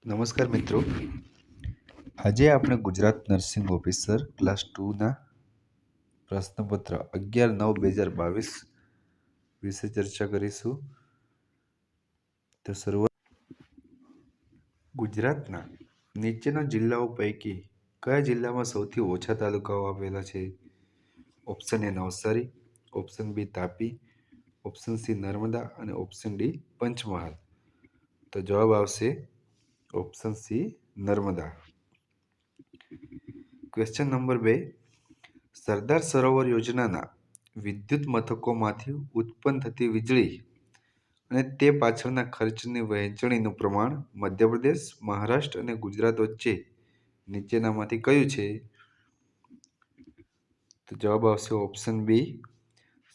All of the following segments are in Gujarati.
નમસ્કાર મિત્રો. આજે આપણે ગુજરાત નર્સિંગ ઓફિસર ક્લાસ 2ના પ્રશ્નપત્ર 11/9/2022 વિશે ચર્ચા કરીશું. તો શરૂઆત. ગુજરાતના નીચેના જિલ્લાઓ પૈકી કયા જિલ્લામાં સૌથી ઓછા તાલુકાઓ આવેલા છે? Option A Navsari, option B Tapi, option C Narmada અને ઓપ્શન ડી પંચમહાલ. તો જવાબ આવશે option C Narmada. Question number 2. Sardar Sarovar યોજનાના વિદ્યુત મથકોમાંથી ઉત્પન્ન થતી વીજળી અને તે પાછળના ખર્ચની વહેંચણીનું પ્રમાણ મધ્યપ્રદેશ, મહારાષ્ટ્ર અને ગુજરાત વચ્ચે નીચેનામાંથી કયું છે? તો જવાબ આવશે ઓપ્શન બી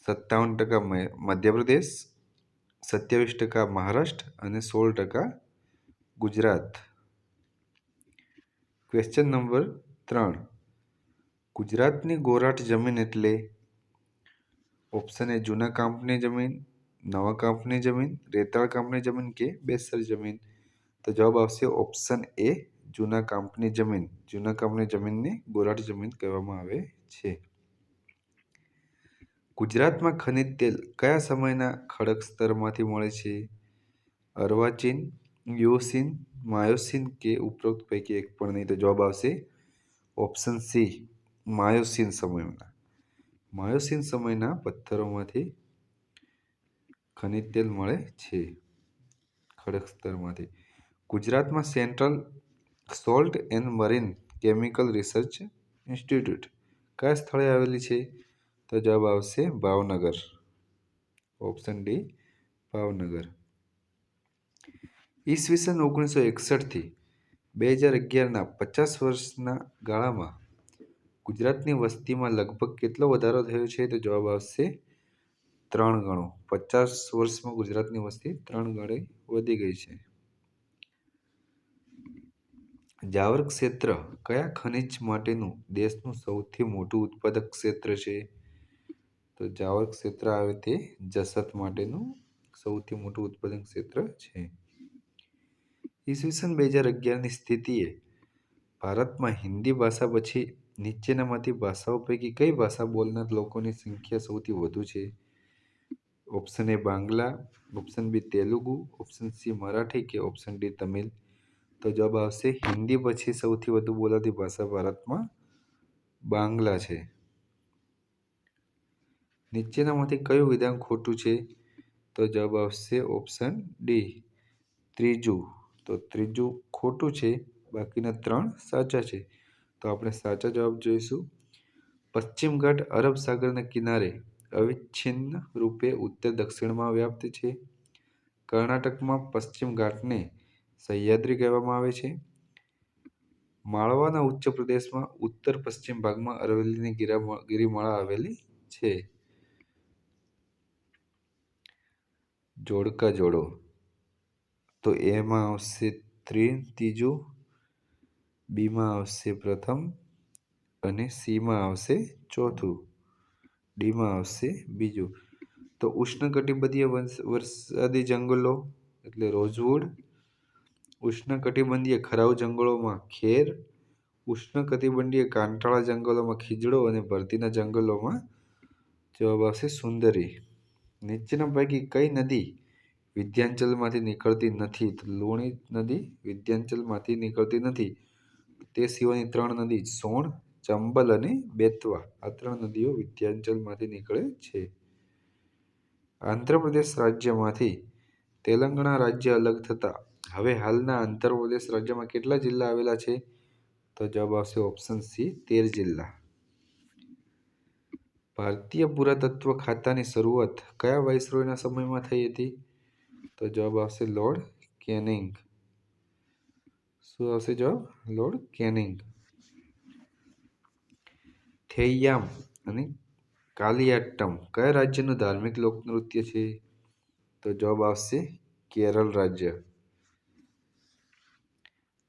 57% મધ્યપ્રદેશ, 27% મહારાષ્ટ્ર અને 16% ગુજરાત. Question number 3. ગુજરાતની ગોરાટ જમીન એટલે? ઓપ્શન એ જૂના કાંપની જમીન, નવા કાંપની જમીન, રેતાળ કાંપની જમીન કે બેસર જમીન. તો જવાબ આવશે ઓપ્શન એ જૂના કાંપની જમીન. જૂના કાંપની જમીનને ગોરાટ જમીન કહેવામાં આવે છે. ગુજરાતમાં ખનિજ તેલ કયા સમયના ખડક સ્તરમાંથી મળે છે? અર્વાચીન, ઇઓસીન, માયોસીન કે ઉપરોક્ત પૈકી એક પણ નહીં. તો જવાબ આવશે ઓપ્શન સી માયોસીન સમયના. માયોસીન સમયના પથ્થરોમાંથી ખનિજ તેલ મળે છે ખડક સ્તરમાંથી. ગુજરાતમાં central salt and marine chemical research institute કયા સ્થળે આવેલી છે? તો જવાબ આવશે ભાવનગર. Option D Bhavnagar. ઈસવીસન 1961થી 2011ના 50 વર્ષના ગાળામાં ગુજરાતની વસ્તીમાં લગભગ કેટલો વધારો થયો છે? તો જવાબ આવશે 3 ગણો. 50 વર્ષમાં ગુજરાતની વસ્તી 3 ગણી વધી ગઈ છે. જાવર ક્ષેત્ર કયા ખનિજ માટેનું દેશનું સૌથી મોટું ઉત્પાદક ક્ષેત્ર છે? તો જાવર ક્ષેત્ર આવે તે જસત માટેનું સૌથી મોટું ઉત્પાદન ક્ષેત્ર છે. ઈસવીસન 2011ની સ્થિતિએ ભારતમાં હિન્દી ભાષા પછી નીચેનામાંથી ભાષાઓ પૈકી કઈ ભાષા બોલનાર લોકોની સંખ્યા સૌથી વધુ છે? Option A Bangla, option B Telugu, option C Marathi કે ઓપ્શન ડી તમિલ. તો જવાબ આવશે હિન્દી પછી સૌથી વધુ બોલાતી ભાષા ભારતમાં બાંગ્લા છે. નીચેનામાંથી કયું વિધાન ખોટું છે? તો જવાબ આવશે ઓપ્શન ડી ત્રીજું. તો ત્રીજું ખોટું છે, બાકીના 3 સાચા છે. તો આપણે સાચા જવાબ જોઈશું. પશ્ચિમ ઘાટ અરબ સાગરના કિનારે અવિચ્છિન્ન રૂપે ઉત્તર દક્ષિણમાં વ્યાપ્ત છે. કર્ણાટકમાં પશ્ચિમ ઘાટને સહ્યાદ્રી કહેવામાં આવે છે. માળવાના ઉચ્ચ પ્રદેશમાં ઉત્તર પશ્ચિમ ભાગમાં અરવલ્લીની ગિરિમાળા આવેલી છે. જોડકા જોડો. તો એમાં આવશે ત્રીજું, બીમાં આવશે પ્રથમ અને સીમાં આવશે ચોથું, ડીમાં આવશે બીજું. તો ઉષ્ણકટિબંધીય વરસાદી જંગલો એટલે રોઝવુડ, ઉષ્ણકટિબંધીય ખરાઉ જંગલોમાં ખેર, ઉષ્ણકટિબંધીય કાંટાળા જંગલોમાં ખીજડો અને ભરતીના જંગલોમાં જવાબ આવશે સુંદરી. નીચેના પૈકી કઈ નદી વિંધ્યાચલમાંથી નીકળતી નથી? તો લુણી નદી વિંધ્યાચલમાંથી નીકળતી નથી. તે સિવાયની 3 નદી સોણ, ચંબલ અને બેતવા, આ 3 નદીઓ વિંધ્યાચલમાંથી નીકળે છે. આંધ્રપ્રદેશ રાજ્યમાંથી તેલંગાણા રાજ્ય અલગ થતા હવે હાલના આંધ્રપ્રદેશ રાજ્યમાં કેટલા જિલ્લા આવેલા છે? તો જવાબ આવશે ઓપ્શન સી 13 જિલ્લા. ભારતીય પુરાતત્વ ખાતાની શરૂઆત કયા વાઇસરોયના સમયમાં થઈ હતી? તો જવાબ આવશે લોર્ડ કેનિંગ. શું આવશે જવાબ? Lord canning. થેય્યામ અને કાલિયાટ્ટમ કયા રાજ્યનું ધાર્મિક લોકનૃત્ય છે? તો જવાબ આવશે કેરળ રાજ્ય.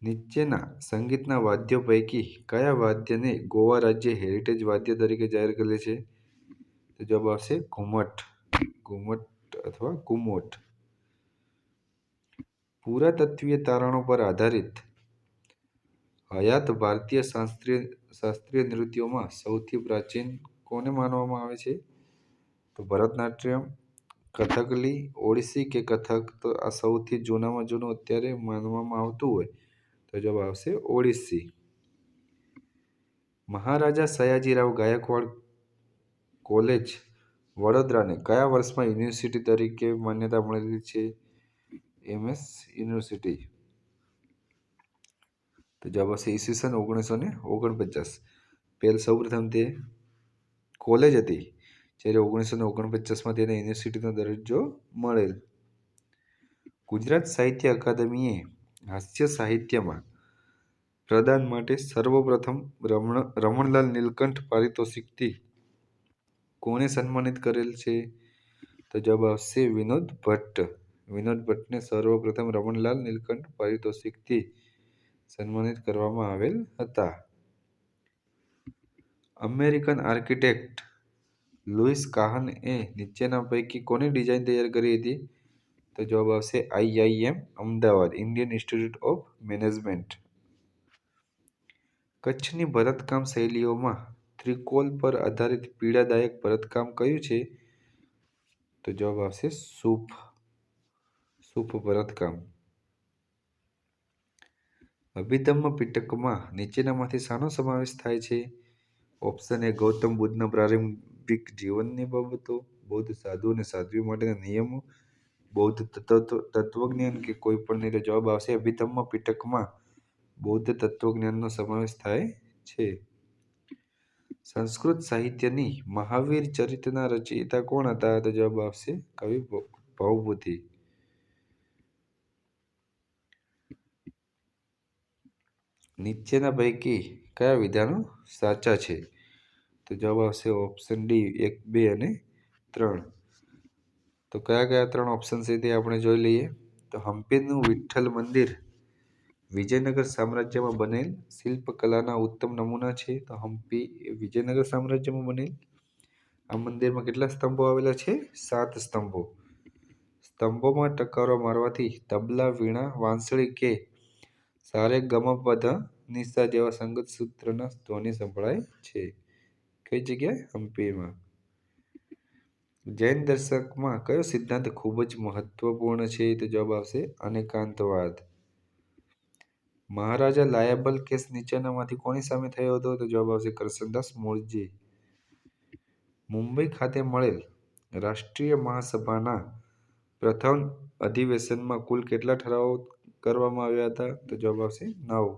નીચેના સંગીતના વાદ્યો પૈકી કયા વાદ્યને ગોવા રાજ્ય હેરિટેજ વાદ્ય તરીકે જાહેર કરે છે? તો જવાબ આવશે ઘુમટ. ઘુમટ અથવા ઘુમોટ. પુરાતત્વીય તારણો પર આધારિત હયાત ભારતીય શાસ્ત્રીય નૃત્યોમાં સૌથી પ્રાચીન કોને માનવામાં આવે છે? તો ભરતનાટ્યમ, કથકલી, ઓડિસી કે કથક? તો આ સૌથી જૂનામાં જૂનું અત્યારે માનવામાં આવતું હોય તો જવાબ આવશે ઓડિસી. મહારાજા સયાજીરાવ ગાયકવાડ કોલેજ વડોદરાને કયા વર્ષમાં યુનિવર્સિટી તરીકે માન્યતા મળેલી છે? MS university. તો જવાબ આવશે ઈસવીસન 1949. સૌપ્રથમ તે કોલેજ હતી, જ્યારે 1949માં તેને યુનિવર્સિટીનો દરજ્જો મળેલ. ગુજરાત સાહિત્ય અકાદમીએ હાસ્ય સાહિત્યમાં પ્રદાન માટે સર્વપ્રથમ રમણલાલ નીલકંઠ પારિતોષિકથી કોને સન્માનિત કરેલ છે? તો જવાબ આવશે વિનોદ ભટ્ટ. વિનોદ ભટ્ટને સર્વપ્રથમ રમણલાલ નીલકંઠ પારિતોષિકથી સન્માનિત કરવામાં આવેલ હતા. અમેરિકન આર્કિટેક્ટ લુઈસ કાહન એ નીચેના પૈકી કોની ડિઝાઇન તૈયાર કરી હતી? તો જવાબ આવશે IIM Ahmedabad, Indian institute of management. કચ્છની ભરતકામ શૈલીઓમાં ત્રિકોલ પર આધારિત પીડાદાયક ભરતકામ કયું છે? તો જવાબ આવશે સૂફ ભરતકામ. અભિધમ્મ પિટકમાં નીચેનામાંથી શાનો સમાવેશ થાય છે? ઓપ્શન એ ગૌતમ બુદ્ધના પ્રારંભિક જીવનની બાબતો, બૌદ્ધ સાધુ અને સાધ્વી માટેના નિયમો, બૌદ્ધ તત્વજ્ઞાન કે કોઈ પણ નહીં. તો જવાબ આવશે અભિધમ્મ પિટકમાં બૌદ્ધ તત્વજ્ઞાનનો સમાવેશ થાય છે. સંસ્કૃત સાહિત્યની મહાવીર ચરિતના રચયિતા કોણ હતા? તો જવાબ આવશે કવિ ભવભૂતિ. નીચેના પૈકી કયા વિધાનો સાચા છે? તો જવાબ આવશે ઓપ્શન ડી 1, 2 અને 3. તો કયા કયા 3 ઓપ્શન છે તે આપણે જોઈ લઈએ. તો હમ્પીનું વિઠ્ઠલ મંદિર વિજયનગર સામ્રાજ્યમાં બનેલ શિલ્પકલાના ઉત્તમ નમૂના છે. તો હમ્પી એ વિજયનગર સામ્રાજ્યમાં બનેલ. આ મંદિરમાં કેટલા સ્તંભો આવેલા છે? 7 સ્તંભો. સ્તંભોમાં ટકોરો મારવાથી તબલા, વીણા, વાંસળી કે સારેગમપધ નિસા જેવા સંગીત સૂત્રના ધ્વનિ સંભળાય છે. કઈ જગ્યાએ? હમ્પીમાં. જૈન દર્શનમાં કયો સિદ્ધાંત ખૂબ જ મહત્વપૂર્ણ છે? તો જવાબ આવશે અનેકાંતવાદ. મહારાજા લાયબલ કેસ નીચેનામાંથી કોની સામે થયો હતો? તો જવાબ આવશે કરશનદાસ મૂળજી. મુંબઈ ખાતે મળેલ રાષ્ટ્રીય મહાસભાના પ્રથમ અધિવેશનમાં કુલ કેટલા ઠરાવો કરવામાં આવ્યા હતા? તો જવાબ આવશે 9.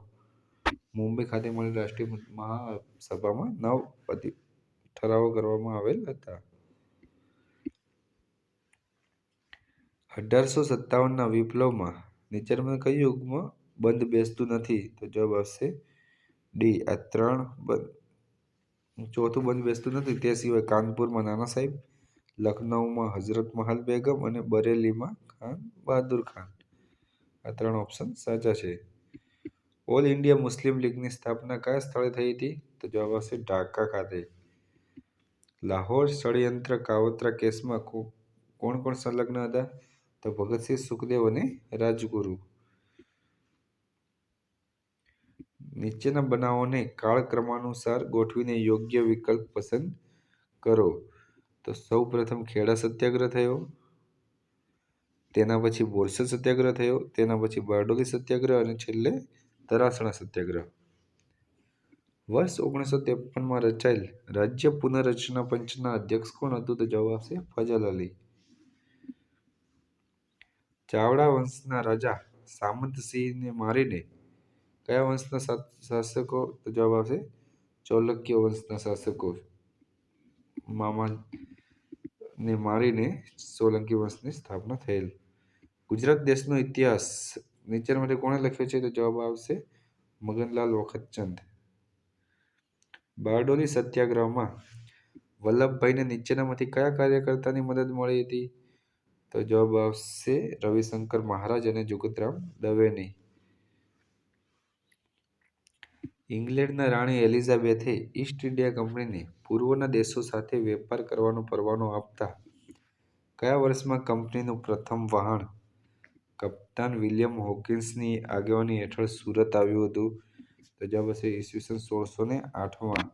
મુંબઈ ખાતે મળેલ રાષ્ટ્રીય મહાસભામાં 9 ઠરાવો કરવામાં આવેલ હતા. 1857ના વિપ્લવમાં નીચેનામાં કયું યુગમાં બંધ બેસતું નથી? તો જવાબ આવશે ડી આ 3. ચોથું બંધ બેસતું નથી તે સિવાય કાનપુરમાં નાના સાહેબ, લખનઉમાં હઝરત મહાલ બેગમ અને બરેલીમાં ખાન બહાદુર ખાન. આ 3 ઓપ્શન સાચા છે. ઓલ ઇન્ડિયા મુસ્લિમ લીગની સ્થાપના કયા સ્થળે થઈ હતી? તો જવાબ આવશે ઢાકા ખાતે. લાહોર ષડયંત્ર કાવતરા કેસમાં કોણ કોણ સંલગ્ન હતા? તો ભગતસિંહ, સુખદેવ અને રાજગુરુ. નીચેના બનાવોને કાળક્રમાનુસાર ગોઠવીને યોગ્ય વિકલ્પ પસંદ કરો. તો સૌપ્રથમ ખેડા સત્યાગ્રહ થયો, તેના પછી બોરસદ સત્યાગ્રહ થયો, તેના પછી બારડોલી સત્યાગ્રહ અને છેલ્લે તરાસણા સત્યાગ્રહ. વર્ષ 1953માં રચાયેલ રાજ્ય પુનર્રચના પંચના અધ્યક્ષ કોણ હતું? તો જવાબ આવશે ફજલ અલી. ચાવડા વંશના રાજા સામંતસિંહને મારીને કયા વંશના શાસકો? તો જવાબ આવશે ચાલુક્ય વંશના શાસકો. મામાને મારીને સોલંકી વંશની સ્થાપના થયેલ. ગુજરાત દેશનો ઇતિહાસ નીચેનામાંથી કોણે લખ્યો છે? તો જવાબ આવશે મગનલાલ વખતચંદ. બારડોલી સત્યાગ્રહમાં વલ્લભભાઈને નીચેનામાંથી કયા કાર્યકર્તાની મદદ મળી હતી? તો જવાબ આવશે રવિશંકર મહારાજ અને જગતરામ દવેની. ઇંગ્લેન્ડના રાણી એલિઝાબેથે ઈસ્ટ ઇન્ડિયા કંપનીને પૂર્વના દેશો સાથે વેપાર કરવાનો પરવાનો આપતા કયા વર્ષમાં કંપનીનું પ્રથમ વહાણ કપ્તાન વિલિયમ હોકિન્સની આગેવાની હેઠળ સુરત આવ્યું હતું? તો જવાબ હશે ઈસવીસન 1608માં.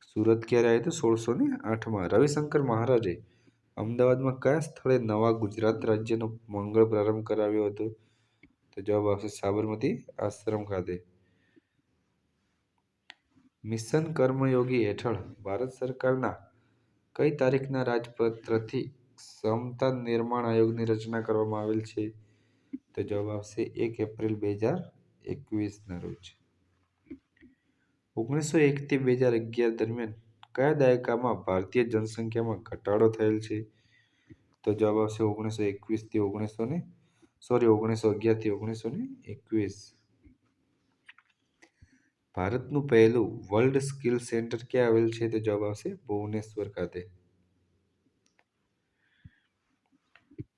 સુરત ક્યારે આવ્યું હતું? 1608માં. રવિશંકર મહારાજે અમદાવાદમાં કયા સ્થળે નવા ગુજરાત રાજ્યનો મંગળ પ્રારંભ કરાવ્યો હતો? તો જવાબ આવશે સાબરમતી આશ્રમ ખાતે. મિશન કર્મયોગી હેઠળ ભારત સરકારના કઈ તારીખના રાજપત્રથી ક્ષમતા નિર્માણ આયોગની રચના કરવામાં આવેલ છે? તો જવાબ આવશે 1 એપ્રિલ 2021ના રોજ. 1901 થી 2011 દરમિયાન કયા દાયકામાં ભારતીય જનસંખ્યામાં ઘટાડો થયેલ છે? તો જવાબ આવશે 1911 થી 1921. ભારતનું પહેલું વર્લ્ડ સ્કિલ સેન્ટર ક્યાં આવેલ છે? તો જવાબ આવશે ભુવનેશ્વર ખાતે.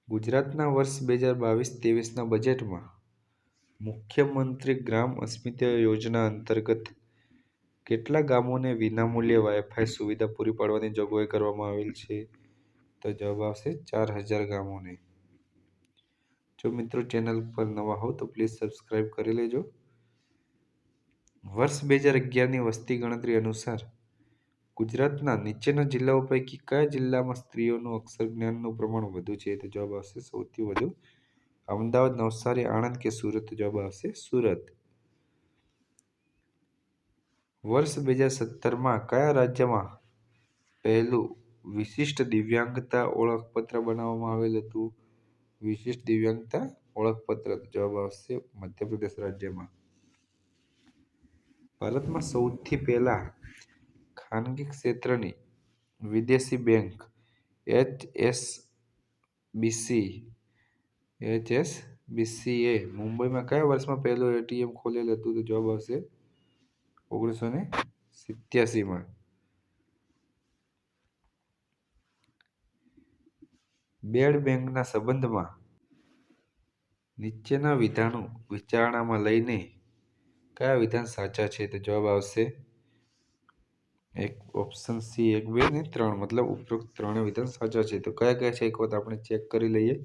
ગુજરાતના વર્ષ 2022-23ના બજેટમાં મુખ્યમંત્રી ગ્રામ અસ્મિતા યોજના અંતર્ગત કેટલા ગામોને વિનામૂલ્યે વાઈફાઈ સુવિધા પૂરી પાડવાની જોગવાઈ કરવામાં આવેલ છે? તો જવાબ આવશે 4000 ગામોને. જો મિત્રો ચેનલ પર નવા હો તો પ્લીઝ સબસ્ક્રાઇબ કરી લેજો. વર્ષ 2011ની વસ્તી ગણતરી અનુસાર ગુજરાતના નીચેના જિલ્લાઓ પૈકી કયા જિલ્લામાં સ્ત્રીઓનું અક્ષર જ્ઞાનનું પ્રમાણ વધુ છે? તો જવાબ આવશે સૌથી વધુ અમદાવાદ, નવસારી, આણંદ કે સુરત? જવાબ આવશે સુરત. વર્ષ 2017માં કયા રાજ્યમાં પહેલું વિશિષ્ટ દિવ્યાંગતા ઓળખપત્ર બનાવવામાં આવેલ હતું? વિશિષ્ટ દિવ્યાંગતા ઓળખપત્ર. જવાબ આવશે મધ્યપ્રદેશ રાજ્યમાં. ભારતમાં સૌથી પહેલા ખાનગી ક્ષેત્રની વિદેશી બેંક HSBCએ મુંબઈમાં કયા વર્ષમાં પહેલું એટીએમ ખોલેલ હતું? તો જવાબ આવશે 1987માં. બેડ બેંકના સંબંધમાં નીચેના વિધાનો વિચારણામાં લઈને કયા વિધાન સાચા છે? તો જવાબ આવશે ઓપ્શન સી 1, 2 અને 3. મતલબ ઉપરોક્ત ત્રણે વિધાન સાચા છે. તો કયા કયા છે એક વખત આપણે ચેક કરી લઈએ.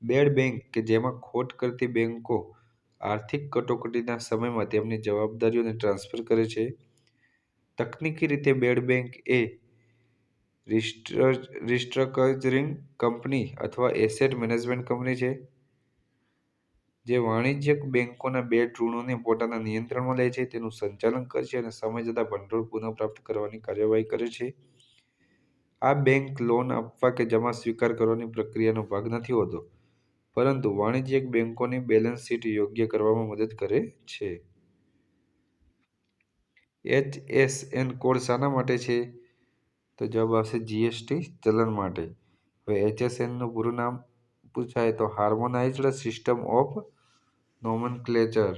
બેડ બેંક કે જેમાં ખોટ કરતી બેંકો આર્થિક કટોકટીના સમયમાં તેમની જવાબદારીઓને ટ્રાન્સફર કરે છે. તકનીકી રીતે બેડ બેંક એ રિસ્ટ્રક્ચરિંગ કંપની અથવા એસેટ મેનેજમેન્ટ કંપની છે જે વાણિજ્યક બેંકોના બેડ ઋણોને પોતાના નિયંત્રણમાં લે છે, તેનું સંચાલન કરે છે અને સમય જતાં ભંડોળ પુનઃપ્રાપ્ત કરવાની કાર્યવાહી કરે છે. આ બેંક લોન આપવા કે જમા સ્વીકાર કરવાની પ્રક્રિયાનો ભાગ નથી હોતો, પરંતુ વાણિજ્યક બેંકોની બેલેન્સ શીટ યોગ્ય કરવામાં મદદ કરે છે. HSN કોડ શાના માટે છે? તો જવાબ આવશે જીએસટી ચલણ માટે. હવે HSN નું પૂરું નામ પૂછાય તો હાર્મોનાઇઝ્ડ સિસ્ટમ ઓફ નોમેનક્લેચર.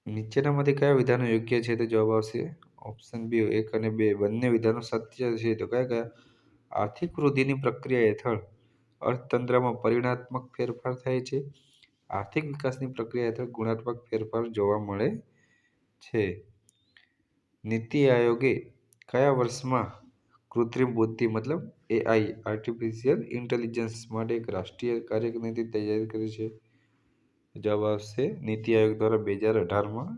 નીચેનામાંથી કયા વિધાનો યોગ્ય છે? તો જવાબ આવશે ઓપ્શન બી 1 અને 2. બંને વિધાનો સત્ય છે. તો કયા કયા? આર્થિક વૃદ્ધિની પ્રક્રિયા હેઠળ અર્થતંત્રમાં પરિમાણાત્મક ફેરફાર થાય છે. આર્થિક વિકાસની પ્રક્રિયા હેઠળ ગુણાત્મક ફેરફાર જોવા મળે છે. નીતિ આયોગે કયા વર્ષમાં કૃત્રિમ બુદ્ધિ મતલબ AI આર્ટિફિશિયલ ઇન્ટેલિજન્સ માટે એક રાષ્ટ્રીય કાર્યનીતિ તૈયાર કરી છે? જવાબ આવશે નીતિ આયોગ દ્વારા 2018માં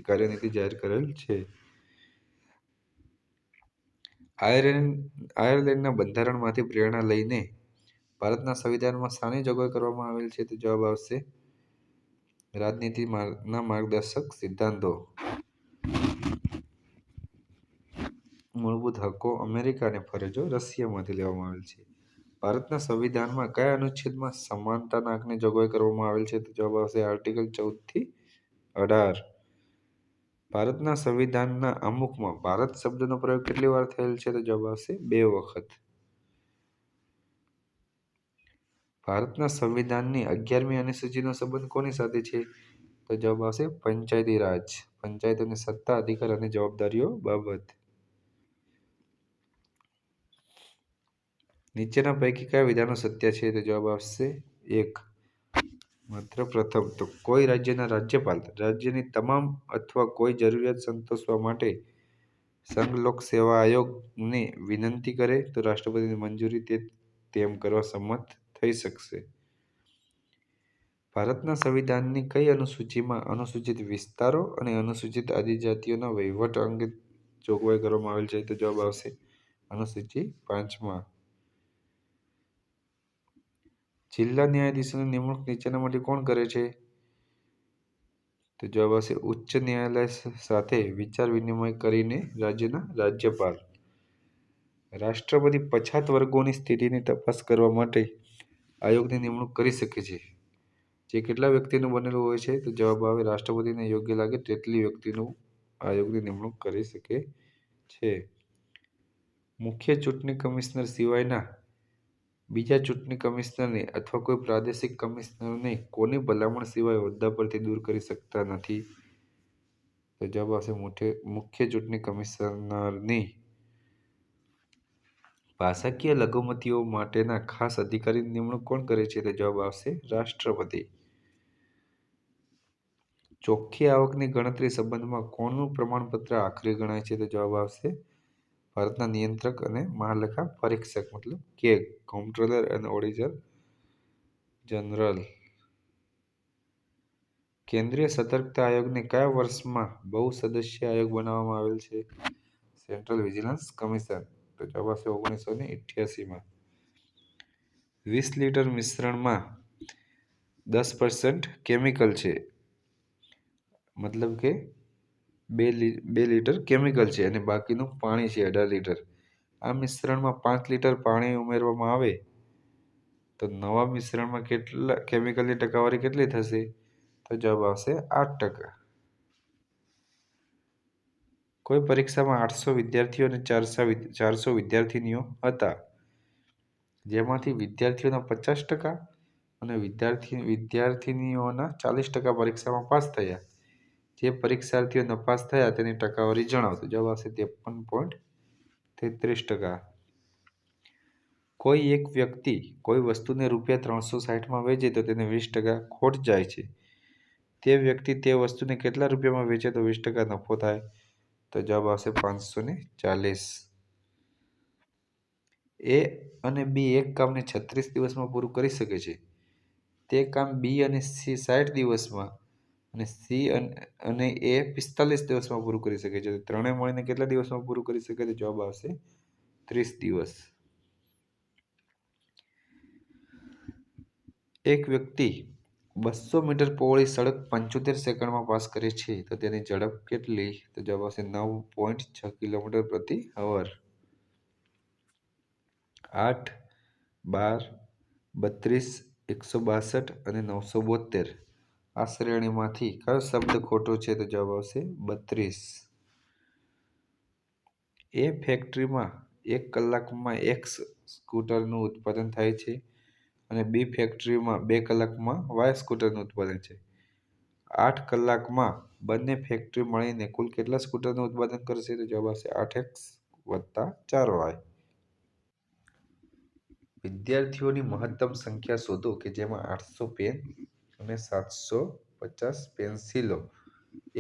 કાર્યનીતિ જાહેર કરેલ છે. આયર્લેન્ડના બંધારણમાંથી પ્રેરણા લઈને ભારતના સંવિધાનમાં શાની જોગવાઈ કરવામાં આવેલ છે? તો જવાબ આવશે રાજનીતિના માર્ગદર્શક સિદ્ધાંતો. મૂળભૂત હક્કો અમેરિકા અને ફરજો રશિયામાંથી લેવામાં આવેલ છે. ભારતના સંવિધાનમાં કયા અનુચ્છેદમાં સમાનતાના હકની જોગવાઈ કરવામાં આવેલ છે? તો જવાબ આવશે આર્ટિકલ 14 થી 18. ભારતના સંવિધાનના આમુખમાં ભારત શબ્દનો પ્રયોગ કેટલી વાર થયેલ છે? તો જવાબ આવશે 2 વખત. ભારતના સંવિધાનની 11મી અનુસૂચિનો સંબંધ કોની સાથે છે? તો જવાબ આવશે પંચાયતી રાજ, પંચાયતોની સત્તા, અધિકાર અને જવાબદારીઓ બાબત. નીચેના પૈકી કયા વિધાનો સત્ય છે? તો જવાબ આવશે 1. માત્ર પ્રથમ. તો કોઈ રાજ્યના રાજ્યપાલ રાજ્યની તમામ અથવા કોઈ જરૂરિયાત સંતોષવા માટે સંઘ લોક સેવા આયોગને વિનંતી કરે તો રાષ્ટ્રપતિની મંજૂરી તેમ કરવા સંમત થઈ શકશે. ભારતના સંવિધાનની કઈ અનુસૂચિમાં અનુસૂચિત વિસ્તારો અને અનુસૂચિત આદિજાતિઓના વહીવટ અંગે જોગવાઈ કરવામાં આવેલ છે? તો જવાબ આવશે અનુસૂચિ 5માં. જિલ્લા ન્યાયાધીશોની નિમણૂક નીચેનામાંથી કોણ કરે છે? તો જવાબ આવશે ઉચ્ચ ન્યાયાલય સાથે વિચાર વિનિમય કરીને રાજ્યના રાજ્યપાલ. રાષ્ટ્રપતિ પછાત વર્ગોની સ્થિતિની તપાસ કરવા માટે આયોગની નિમણૂક કરી શકે છે. જે કેટલા વ્યક્તિનું બનેલું હોય છે? તો જવાબ આવે રાષ્ટ્રપતિને યોગ્ય લાગે તેટલી વ્યક્તિનું આયોગની નિમણૂક કરી શકે છે. મુખ્ય ચૂંટણી કમિશનર સિવાયના બીજા ચૂંટણી કમિશનરને અથવા કોઈ પ્રાદેશિક કમિશનરને કોની ભલામણ સિવાય હોદ્દા પરથી દૂર કરી શકતા નથી? તો જવાબ આવશે મુખ્ય ચૂંટણી કમિશનરની. ભાષાકીય લઘુમતીઓ માટેના ખાસ અધિકારીની નિમણૂક કોણ કરે છે? તો જવાબ આવશે રાષ્ટ્રપતિ. ચોખ્ખી આવકની ગણતરી સંબંધમાં કોનું પ્રમાણપત્ર આખરી ગણાય છે? તો જવાબ આવશે ભારતના નિયંત્રક અને મહાલેખા પરીક્ષક મતલબ કે કોમ્પ્ટ્રોલર અને ઓડિટર જનરલ. કેન્દ્રીય સતર્કતા આયોગને કયા વર્ષમાં બહુસદસ્ય આયોગ બનાવવામાં આવેલ છે? Central vigilance commission. તો જવાબ આવશે 1988માં. 20 લીટર મિશ્રણમાં 10% કેમિકલ છે, મતલબ કે 2 લીટર કેમિકલ છે અને બાકીનું પાણી છે 18 લીટર. આ મિશ્રણમાં 5 લીટર પાણી ઉમેરવામાં આવે તો નવા મિશ્રણમાં કેટલા કેમિકલની ટકાવારી કેટલી થશે? તો જવાબ આવશે 8%. કોઈ પરીક્ષામાં 800 વિદ્યાર્થીઓ અને 400 વિદ્યાર્થીનીઓ હતા, જેમાંથી વિદ્યાર્થીઓના 50% અને વિદ્યાર્થીનીઓના 40% પરીક્ષામાં પાસ થયા. જે પરીક્ષાર્થીઓ નપાસ થયા તેની ટકાવારી જણાવો. તો જવાબ આવશે 53.33%. કોઈ એક વ્યક્તિ કોઈ વસ્તુને ₹360માં વેચે તો તેને 20% ખોટ જાય છે. તે વ્યક્તિ તે વસ્તુને કેટલા રૂપિયામાં વેચે તો 20% નફો થાય? તો જવાબ આવશે 540. એ અને બી એક કામને 36 દિવસમાં પૂરું કરી શકે છે. તે કામ બી અને સી 60 દિવસમાં અને સી અને એ 45 દિવસમાં પૂરું કરી શકે છે. તો ત્રણેય મળીને કેટલા દિવસમાં પૂરું કરી શકે? તો જવાબ આવશે 30 દિવસ. એક વ્યક્તિ 200 મીટર પહોળી સડક 75 સેકન્ડમાં પાસ કરે છે તો તેની ઝડપ કેટલી? તો જવાબ આવશે 9.6 કિલોમીટર પ્રતિ અવર. 8, 12, 32, 162 અને 972 આ શ્રેણીમાંથી કયો શબ્દ ખોટો છે? તો જવાબ આવશે 32. એ ફેક્ટરીમાં 1 કલાકમાં X સ્કૂટરનું ઉત્પાદન થાય છે અને બી ફેક્ટરીમાં 2 કલાકમાં Y સ્કૂટરનું ઉત્પાદન છે. 8 કલાકમાં બંને ફેક્ટરી મળીને કુલ કેટલા સ્કૂટરનું ઉત્પાદન કરશે? તો જવાબ આવશે 8X + 4Y. વિદ્યાર્થીઓની મહત્તમ સંખ્યા શોધો કે જેમાં 800 પેન અને 750 પેન્સિલો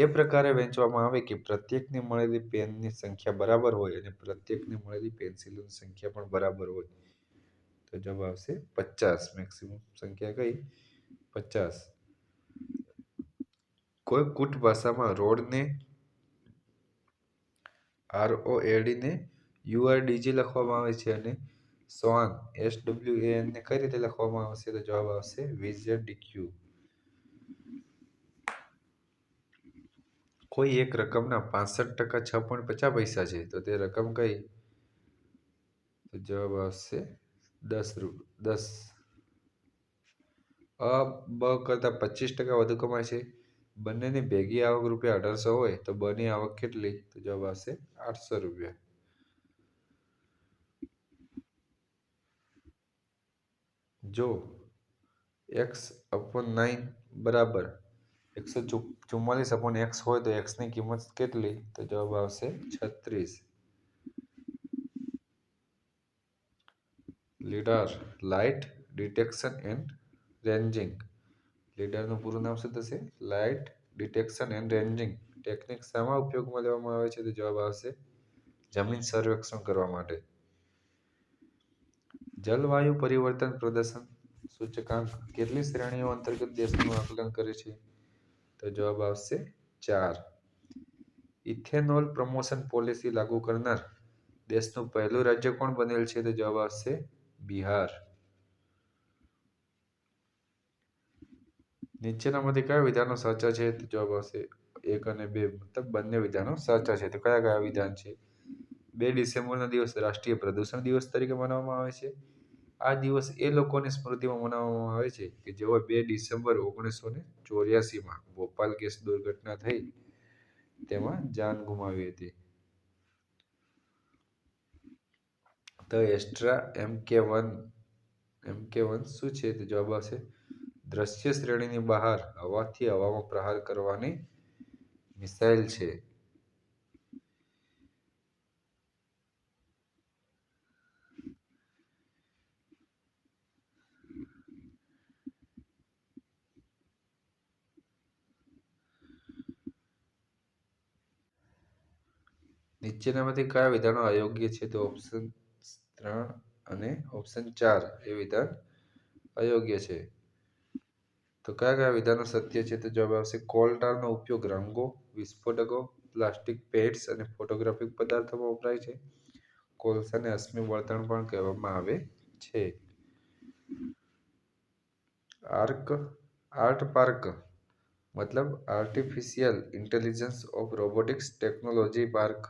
એ પ્રકારે વહેંચવામાં આવે કે પ્રત્યેકને મળેલી પેનની સંખ્યા બરાબર હોય અને પ્રત્યેકને મળેલી પેન્સિલોની સંખ્યા પણ બરાબર હોય. તો જવાબ આવશે 50. મેક્સિમમ સંખ્યા કઈ? 50. કોઈ કૂટ ભાષામાં રોડને ROAD ને URDG લખવામાં આવે છે અને SWAN ને કઈ રીતે લખવામાં આવશે? તો જવાબ આવશે VZDQ. કોઈ એક રકમના 65% 6.50 છે તો તે રકમ કઈ? તો જવાબ આવશે 10. બ કરતા 25% વધુ કમાય છે. બંનેની ભેગી આવક ₹1800 હોય તો બની આવક કેટલી? તો જવાબ આવશે ₹800. જો x/9 બરાબર 144/x હોય તો x ની કિંમત કેટલી? તો જવાબ આવશે 36. Lidar light detection and ranging. લીડારનું પૂરું નામ શું થશે? Light detection and ranging technique શામાં ઉપયોગમાં લેવામાં આવે છે? તો જવાબ આવશે જમીન સર્વેક્ષણ કરવા માટે. જલવાયુ પરિવર્તન પ્રદર્શન સૂચકાંક કેટલી શ્રેણીઓ અંતર્ગત દેશનું આકલન કરે છે? તો જવાબ આવશે 4. ઇથેનોલ પ્રમોશન પોલિસી લાગુ કરનાર દેશનું પહેલું રાજ્ય કોણ બનેલ છે? તો જવાબ આવશે બિહાર. નીચેનામાંથી કયા વિધાનો સાચા છે? તો જવાબ આવશે 1 અને 2, મતલબ બંને વિધાનો સાચા છે. તો કયા કયા વિધાન છે? 2 ડિસેમ્બરનો દિવસ રાષ્ટ્રીય પ્રદૂષણ દિવસ તરીકે મનાવવામાં આવે છે. આ દિવસ એ લોકોની સ્મૃતિમાં મનાવવામાં આવે છે કે જેઓ 2 ડિસેમ્બર 1984માં ભોપાલ ગેસ દુર્ઘટના થઈ તેમાં જાન ગુમાવી હતી. તો એસ્ટ્રા MK1 શું છે? તો જવાબ આવશે દ્રશ્ય શ્રેણીની બહાર હવાથી હવામાં પ્રહાર કરવાની મિસાઇલ છે. નીચેનામાંથી કયા વિધાનો અયોગ્ય છે? તો ઓપ્શન 3 અને ઓપ્શન 4 એ વિધાન અયોગ્ય છે. તો કયા કયા વિધાનો સત્ય છે? તો જવાબ આવશે કોલટાનો ઉપયોગ રંગો, વિસ્ફોટકો, પ્લાસ્ટિક પેડ્સ અને ફોટોગ્રાફિક પદાર્થોમાં વપરાય છે. કોલસાને અશ્મિ બળતણ પણ કહેવામાં આવે છે. આર્ટ પાર્ક મતલબ artificial intelligence of robotics technology park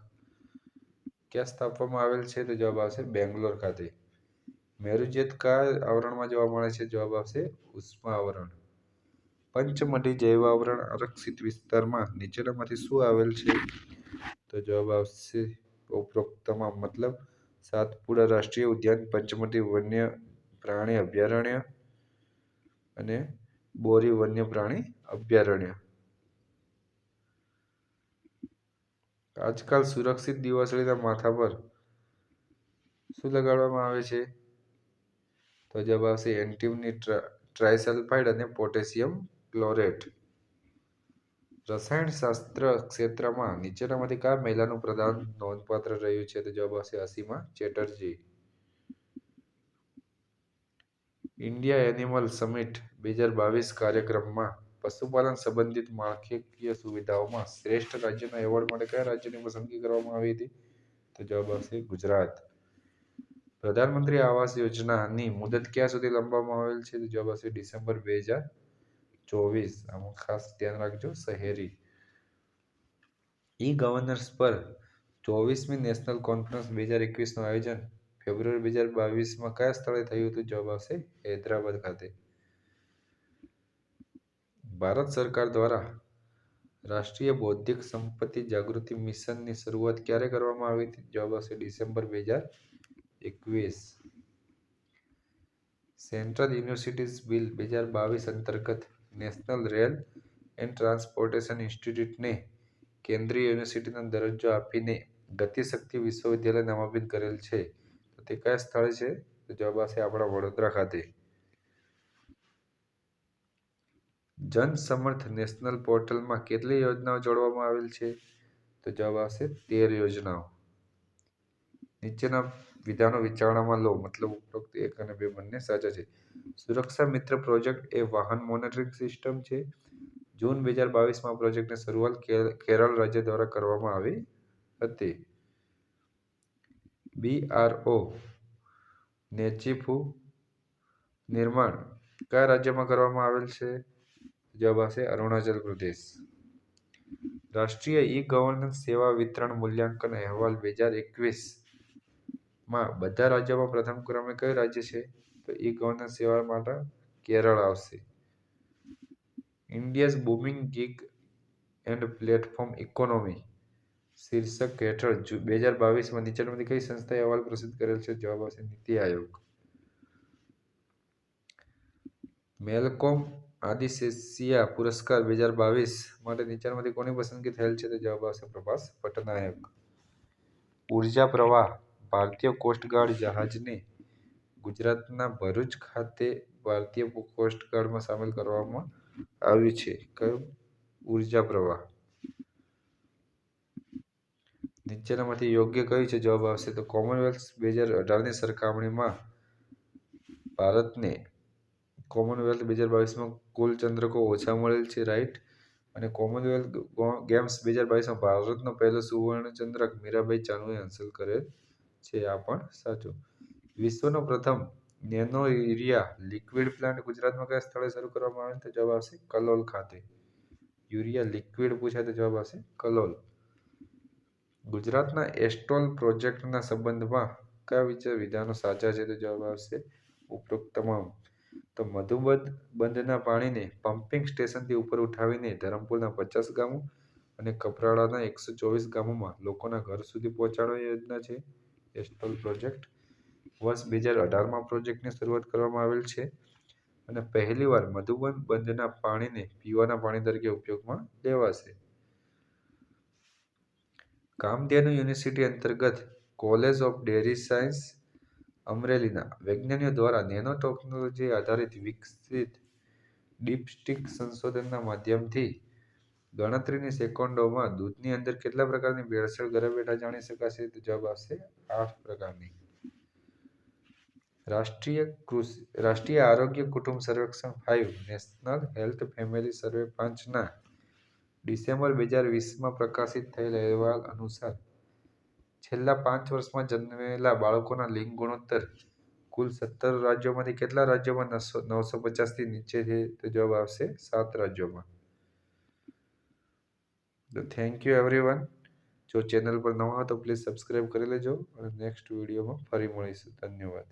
ક્યાં સ્થાપવામાં આવેલ છે? તો જવાબ આવશે બેંગ્લોર ખાતે. મેરુજેત કયા આવરણમાં જોવા મળે છે? જવાબ આવશે ઉષ્મા આવરણ. પંચમઢી જૈવ આવરણ આરક્ષિત વિસ્તારમાં નીચેનામાંથી શું આવેલ છે? તો જવાબ આવશે ઉપરોક્તમાં, મતલબ સાતપુડા રાષ્ટ્રીય ઉદ્યાન, પંચમઢી વન્ય પ્રાણી અભયારણ્ય અને બોરી વન્ય પ્રાણી અભયારણ્ય. આજકાલ સુરક્ષિત દિવાસળીના માથા પર શું લગાડવામાં આવે છે? તો જવાબ આવશે એન્ટિમની ટ્રાયસલ્ફાઇડ અને પોટેશિયમ ક્લોરેટ. રસાયણશાસ્ત્ર ક્ષેત્રમાં નીચેનામાંથી કયા મહિલાનું પ્રદાન નોંધપાત્ર રહ્યું છે? તો જવાબ આવશે અસીમા ચેટર્જી. ઇન્ડિયા એનિમલ સમિટ 2022 કાર્યક્રમમાં પશુપાલન સંબંધિત માળખાકીય સુવિધાઓમાં શ્રેષ્ઠ રાજ્યના એવોર્ડ માટે કયા રાજ્યની પસંદગી કરવામાં આવી હતી? તો જવાબ આવશે ગુજરાત. પ્રધાનમંત્રી આવાસ યોજનાની મુદત ક્યાં સુધી લંબાવવામાં આવેલ છે? તો જવાબ આવશે ડિસેમ્બર 2024. આમાં ખાસ ધ્યાન રાખજો, શહેરી. ગવર્નન્સ પર 24મી નેશનલ કોન્ફરન્સ 2021નું આયોજન ફેબ્રુઆરી 2022માં કયા સ્થળે થયું હતું? જવાબ આવશે હૈદરાબાદ ખાતે. ભારત સરકાર દ્વારા રાષ્ટ્રીય બૌદ્ધિક સંપત્તિ જાગૃતિ મિશનની શરૂઆત ક્યારે કરવામાં આવી હતી? જવાબ આવશે ડિસેમ્બર 2021. સેન્ટ્રલ યુનિવર્સિટીઝ બિલ 2022 અંતર્ગત નેશનલ રેલ એન્ડ ટ્રાન્સપોર્ટેશન ઇન્સ્ટિટ્યૂટને કેન્દ્રીય યુનિવર્સિટીનો દરજ્જો આપીને ગતિશક્તિ વિશ્વવિદ્યાલય નામાંકિત કરેલ છે. તો તે કયા સ્થળે છે? તો જવાબ આવશે આપણા વડોદરા ખાતે. જન સમર્થ નેશનલ પોર્ટલમાં કેટલી યોજનાઓ જોડવામાં આવેલ છે? તો જવાબ આવશે 13 યોજનાઓ. નીચેના વિધાનો વિચારણામાં લો, મતલબ ઉપરોક્ત 1 અને 2 બંને સાચા છે. સુરક્ષા મિત્ર પ્રોજેક્ટ એ વાહન મોનિટરિંગ સિસ્ટમ છે. જૂન 2022માં પ્રોજેક્ટની શરૂઆત કેરળ રાજ્ય દ્વારા કરવામાં આવી હતી. BRO નેચીફુ નિર્માણ કયા રાજ્યમાં કરવામાં આવેલ છે? જવાબ આવશે અરુણાચલ પ્રદેશ. રાષ્ટ્રીય ગવર્નન્સ સેવા વિતરણ મૂલ્યાંકન અહેવાલ 2021માં બધા રાજ્યોમાં પ્રથમ ક્રમે કયું રાજ્ય છે? તો ગવર્નન્સ સેવા માટે કેરળ આવશે. India's booming gig and platform economy શીર્ષક હેઠળ 2022માં નીચેનામાંથી કઈ સંસ્થાએ અહેવાલ પ્રસિદ્ધ કરેલ છે? જવાબ આવશે નીતિ આયોગ. મેલકોમ આદિશેષિયા પુરસ્કાર 2022 માટે નીચેનામાંથી કોની પસંદગી થયેલ છે? તો જવાબ આવશે પ્રભાસ પટનાયક. ઉર્જા પ્રવાહ ભારતીય કોસ્ટગાર્ડ જહાજને ગુજરાતના ભરૂચ ખાતે ભારતીય કોસ્ટગાર્ડમાં સામેલ કરવામાં આવ્યું છે. કયું? ઉર્જા પ્રવાહ. નીચેનામાંથી યોગ્ય કયું છે? જવાબ આવશે તો કોમનવેલ્થ 2018ની સરખામણીમાં ભારતને કોમનવેલ્થ 2022માં કુલ ચંદ્રકો ઓછા મળેલ છે, રાઈટ. અને કોમનવેલ્થ ગેમ્સ 2022માં ભારતનો પહેલો સુવર્ણ ચંદ્રક મીરાબાઈ ચાનુએ હાંસલ કરેલ છે, આ પણ સાચું. વિશ્વનો પ્રથમ નેનો યુરિયા લિક્વિડ પ્લાન્ટ ગુજરાતમાં કયા સ્થળે શરૂ કરવામાં આવે? તો જવાબ આવશે કલોલ ખાતે. યુરિયા લિક્વિડ પૂછાય તો જવાબ આવશે કલોલ. ગુજરાતના એસ્ટોલ પ્રોજેક્ટના સંબંધમાં કયા વિધાનો સાચા છે? તો જવાબ આવશે ઉપરોક્ત તમામ. તો મધુબન બંધના પાણીને પમ્પિંગ સ્ટેશનથી ઉપર ઉઠાવીને ધરમપુરના 50 ગામો અને કપરાડાના 124 ગામોમાં લોકોના ઘર સુધી પહોંચાડવાની યોજના છે એસ્ટોલ પ્રોજેક્ટ. વર્ષ 2018માં પ્રોજેક્ટની શરૂઆત કરવામાં આવેલ છે અને પહેલીવાર મધુબન બંધના પાણીને પીવાના પાણી તરીકે ઉપયોગમાં લેવાશે. કામધેનુ યુનિવર્સિટી અંતર્ગત કોલેજ ઓફ ડેરી સાયન્સ અમરેલીના વૈજ્ઞાનિકો દ્વારા નેનો ટેકનોલોજી આધારિત વિકસિત ડીપસ્ટીક સંશોધનના માધ્યમથી ગણતરીની સેકન્ડોમાં દૂધની અંદર કેટલા પ્રકારની ભેળસેળ ઘરે બેઠા જાણી શકાશે? તો જવાબ આવશે 8 પ્રકારની. રાષ્ટ્રીય આરોગ્ય કુટુંબ સર્વેક્ષણ 5 નેશનલ હેલ્થ ફેમિલી સર્વે 5ના ડિસેમ્બર 2020માં પ્રકાશિત થયેલ અહેવાલ અનુસાર છેલ્લા 5 વર્ષમાં જન્મેલા બાળકોના લિંગ ગુણોત્તર કુલ 17 રાજ્યોમાંથી કેટલા રાજ્યોમાં 950થી નીચે છે? તો જવાબ આવશે 7 રાજ્યોમાં. તો થેન્ક યુ એવરીવન. જો ચેનલ પર નવા હો તો પ્લીઝ સબસ્ક્રાઇબ કરી લેજો અને નેક્સ્ટ વિડીયોમાં ફરી મળીશું. ધન્યવાદ.